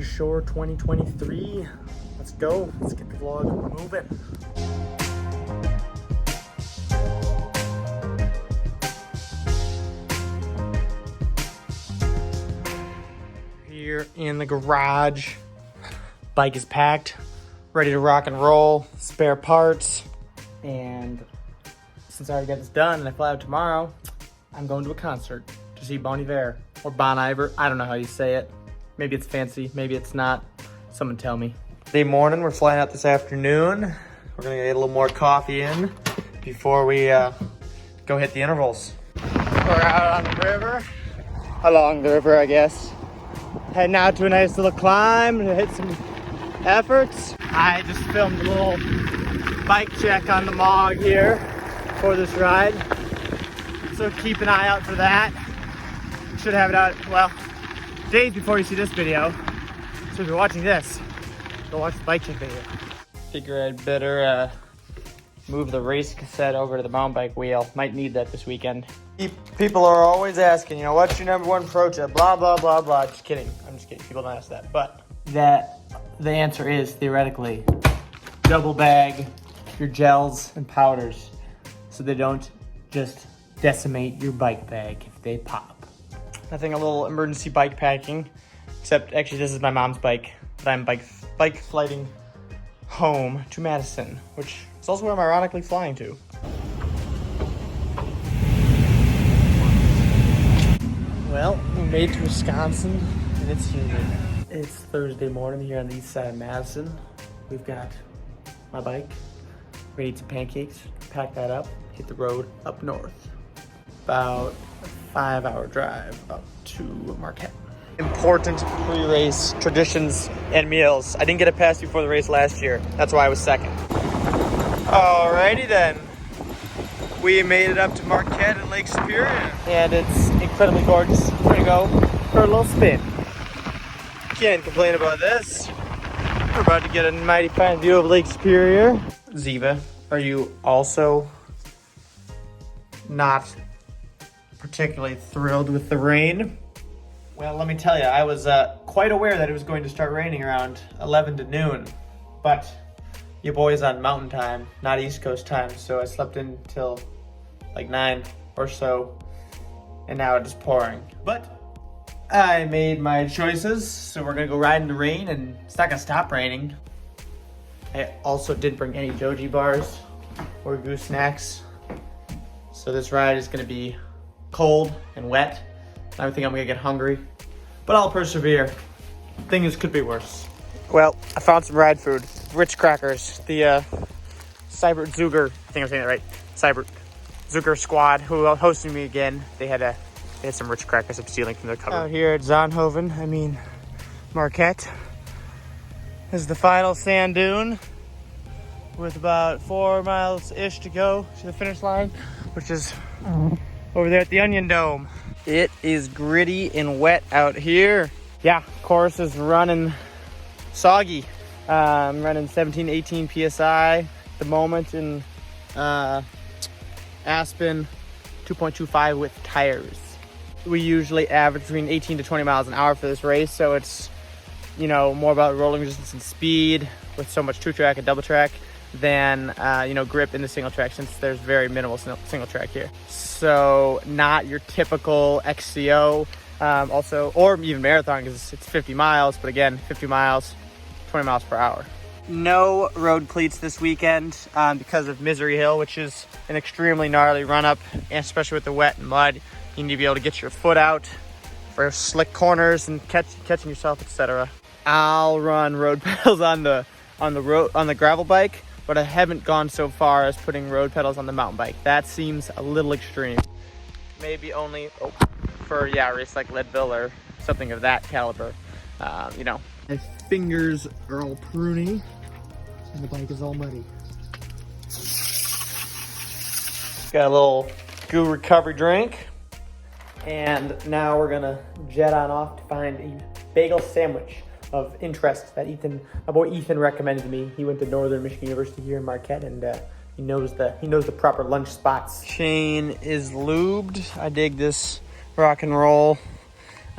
Shore 2023. Let's go. Let's get the vlog moving. Here in the garage. Bike is packed, ready to rock and roll, spare parts. And since I already got this done and I fly out tomorrow, I'm going to a concert to see Bon Iver or Bon Iver. I don't know how you say it. Maybe it's fancy, maybe it's not. Someone tell me. Day morning, we're flying out this afternoon. We're gonna get a little more coffee in before we go hit the intervals. We're out on the river, along the river, I guess. Heading out to a nice little climb to hit some efforts. I just filmed a little bike check on the Mog here for this ride. So keep an eye out for that. Should have it out, well, days before you see this video. So if you're watching this, go watch the bike check video. Figure I'd better move the race cassette over to the mountain bike wheel. Might need that this weekend. People are always asking, you know, what's your #1 pro tip? Blah, blah, blah, blah. Just kidding. I'm just kidding. People don't ask that. But the answer is, theoretically, double bag your gels and powders so they don't just decimate your bike bag if they pop. Nothing a little emergency bike packing, except actually this is my mom's bike that I'm bike flighting home to Madison, which is also where I'm ironically flying to. Well, we made it to Wisconsin and it's humid. It's Thursday morning here on the east side of Madison. We've got my bike. We're gonna eat some pancakes, pack that up, hit the road up north. About a 5-hour drive up to Marquette. Important pre-race traditions and meals. I didn't get a pass before the race last year. That's why I was second. Alrighty then. We made it up to Marquette and Lake Superior. And it's incredibly gorgeous. We're gonna go for a little spin. Can't complain about this. We're about to get a mighty fine view of Lake Superior. Ziva, are you also not particularly thrilled with the rain? Well, let me tell you, I was quite aware that it was going to start raining around 11 to noon, but your boy's on mountain time, not East Coast time, so I slept in till like 9 or so, and now it is pouring. But I made my choices, so we're gonna go ride in the rain, and it's not gonna stop raining. I also didn't bring any Joji bars or goose snacks, so this ride is gonna be cold and wet. I think I'm gonna get hungry, but I'll persevere. Things could be worse. Well, I found some ride food. Ritz crackers. The Cybert Zuger, I think I'm saying that right. Cybert Zuger squad who hosted me again. They had some Ritz crackers I'm stealing from their cupboard. Out here at Marquette is the final sand dune with about 4 miles-ish to go to the finish line, which is over there at the Onion Dome. It is gritty and wet out here. Yeah, course is running soggy. I'm running 17, 18 PSI at the moment in Aspen, 2.25 with tires. We usually average between 18 to 20 miles an hour for this race, so it's, you know, more about rolling resistance and speed with so much 2-track and double track than grip in the single track, since there's very minimal single track here. So not your typical XCO, also, or even marathon, because it's 50 miles, but again, 50 miles, 20 miles per hour. No road cleats this weekend because of Misery Hill, which is an extremely gnarly run up, and especially with the wet and mud, you need to be able to get your foot out for slick corners and catching yourself, etc. I'll run road pedals on the gravel bike, but I haven't gone so far as putting road pedals on the mountain bike. That seems a little extreme. Maybe only for a race like Leadville or something of that caliber. My fingers are all pruny and the bike is all muddy. Got a little goo recovery drink. And now we're gonna jet on off to find a bagel sandwich of interest that my boy Ethan recommended to me. He went to Northern Michigan University here in Marquette, and he knows the proper lunch spots. Chain is lubed. I dig this rock and roll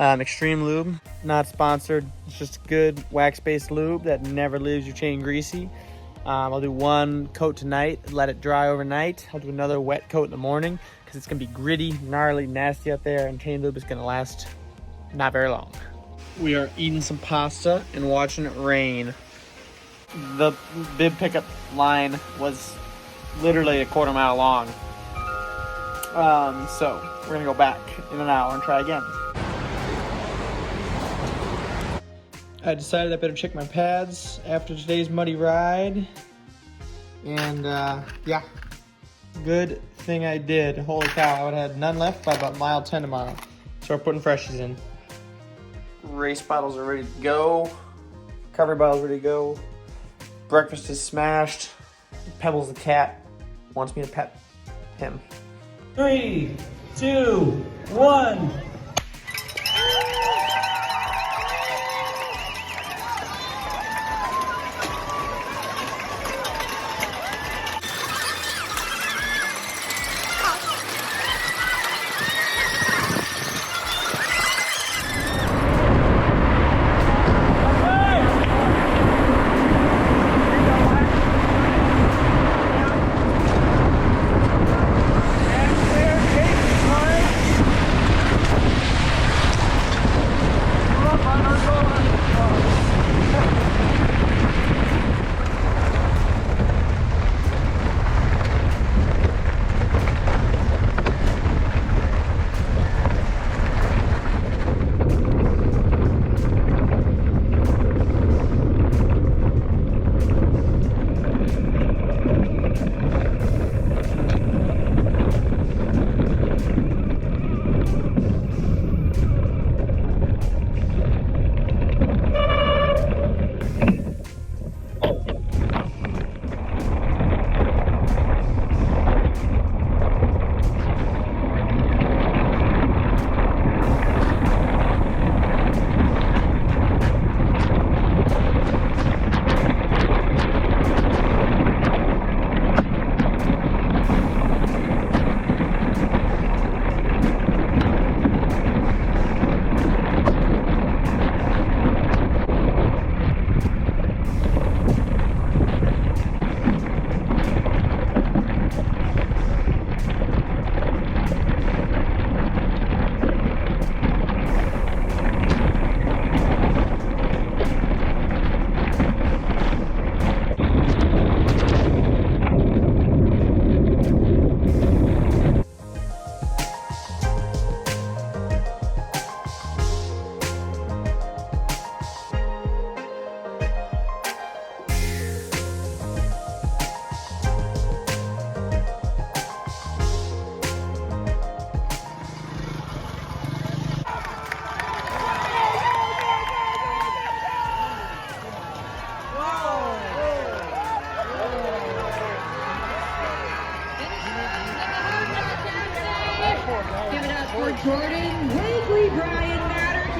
Extreme Lube, not sponsored. It's just good wax-based lube that never leaves your chain greasy. I'll do one coat tonight, let it dry overnight. I'll do another wet coat in the morning because it's gonna be gritty, gnarly, nasty out there, and chain lube is gonna last not very long. We are eating some pasta and watching it rain. The bib pickup line was literally a quarter mile long. So we're gonna go back in an hour and try again. I decided I better check my pads after today's muddy ride. And yeah, good thing I did. Holy cow, I would have had none left by about mile 10 tomorrow. So we're putting freshies in. Race bottles are ready to go. Recovery bottles ready to go. Breakfast is smashed. Pebbles the cat wants me to pet him. 3, 2, 1.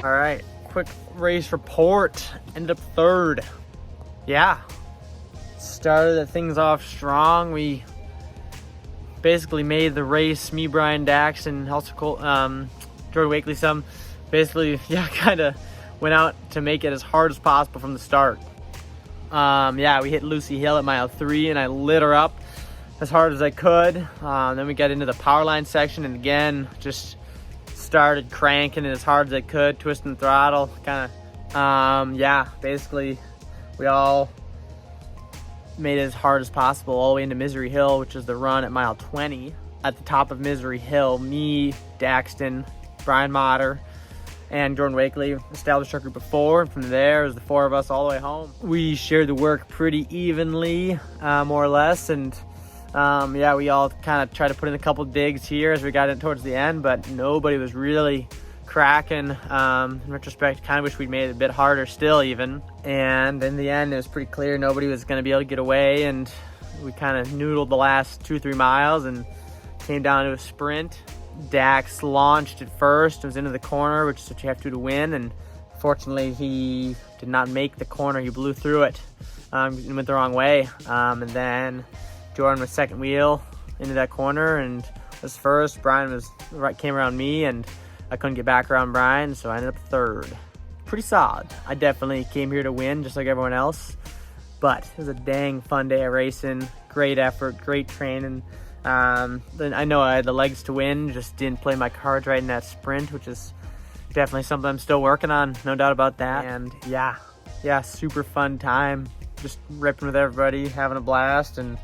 All right, quick race report. Ended up third. Yeah, started things off strong. We basically made the race. Me, Brian, Dax, and also Jordan Wakely some. Basically, yeah, kind of went out to make it as hard as possible from the start. Yeah, we hit Lucy Hill at mile 3, and I lit her up as hard as I could. Then we got into the power line section, and again, just started cranking it as hard as I could, twisting the throttle, kind of. Yeah, basically, we all made it as hard as possible all the way into Misery Hill, which is the run at mile 20. At the top of Misery Hill, me, Daxton, Brian Motter, and Jordan Wakely established our group of 4. And from there, it was the 4 of us all the way home. We shared the work pretty evenly, more or less, and yeah, we all kind of tried to put in a couple digs here as we got in towards the end, but nobody was really cracking. In retrospect, kind of wish we'd made it a bit harder still even. And in the end, it was pretty clear nobody was going to be able to get away, and we kind of noodled the last 2-3 miles and came down to a sprint. Dax launched at first and was into the corner, which is what you have to do to win, and fortunately he did not make the corner. He blew through it and went the wrong way. And then Jordan was second wheel into that corner and was first. Brian came around me, and I couldn't get back around Brian, so I ended up third. Pretty solid. I definitely came here to win, just like everyone else. But it was a dang fun day of racing. Great effort, great training. Then I know I had the legs to win, just didn't play my cards right in that sprint, which is definitely something I'm still working on, no doubt about that. And yeah, super fun time. Just ripping with everybody, having a blast. And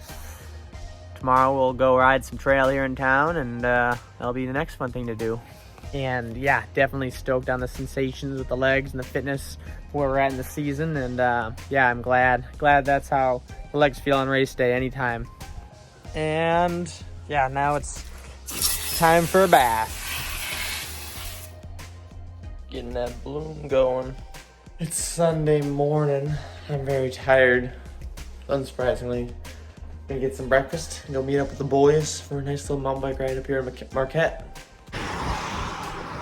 tomorrow we'll go ride some trail here in town, and that'll be the next fun thing to do. And yeah, definitely stoked on the sensations with the legs and the fitness where we're at in the season. And yeah, I'm glad that's how the legs feel on race day anytime. And yeah, now it's time for a bath. Getting that bloom going. It's Sunday morning. I'm very tired, unsurprisingly. Gonna get some breakfast and go meet up with the boys for a nice little mountain bike ride up here in Marquette.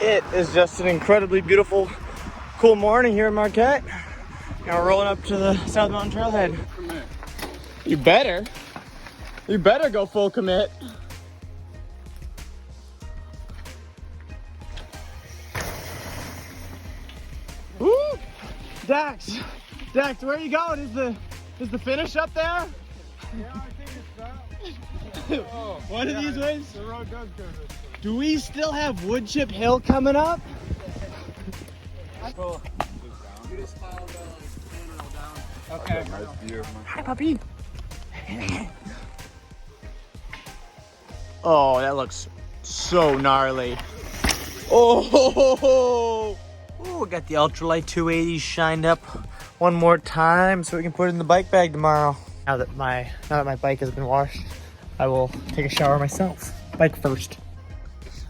It is just an incredibly beautiful, cool morning here in Marquette. Now we're rolling up to the South Mountain Trailhead. You better go full commit. Woo! Dax, where are you going? Is the finish up there? Yeah, I think it's that. Oh, One of these ways? The road does go this way. Do we still have Wood Chip Hill coming up? Cool. You just follow the handrail down. Okay. Nice view of my... Hi, puppy. Oh, that looks so gnarly. Oh, got the ultralight 280s shined up one more time so we can put it in the bike bag tomorrow. Now that my bike has been washed, I will take a shower myself. Bike first.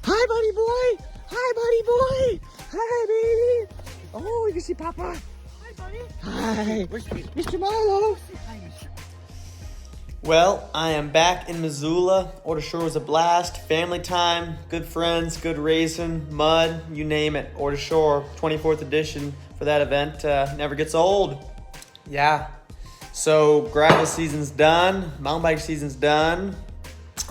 Hi, buddy boy. Hi, baby. Oh, you can see Papa. Hi, buddy. Hi. Where's Mr. Milo? Hi, Mr. Well, I am back in Missoula. Order Shore was a blast. Family time, good friends, good racing, mud, you name it. Order Shore, 24th edition for that event. Never gets old. Yeah. So gravel season's done. Mountain bike season's done.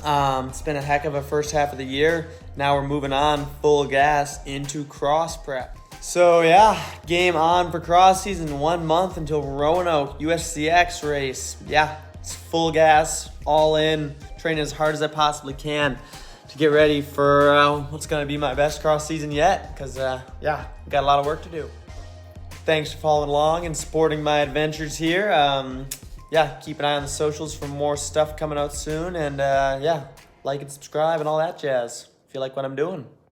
It's been a heck of a first half of the year. Now we're moving on full gas into cross prep. So yeah, game on for cross season. 1 month until Roanoke USCX race. Yeah. It's full gas, all in, training as hard as I possibly can to get ready for what's going to be my best cross season yet, because, yeah, got a lot of work to do. Thanks for following along and supporting my adventures here. Yeah, keep an eye on the socials for more stuff coming out soon, and, yeah, like and subscribe and all that jazz if you like what I'm doing.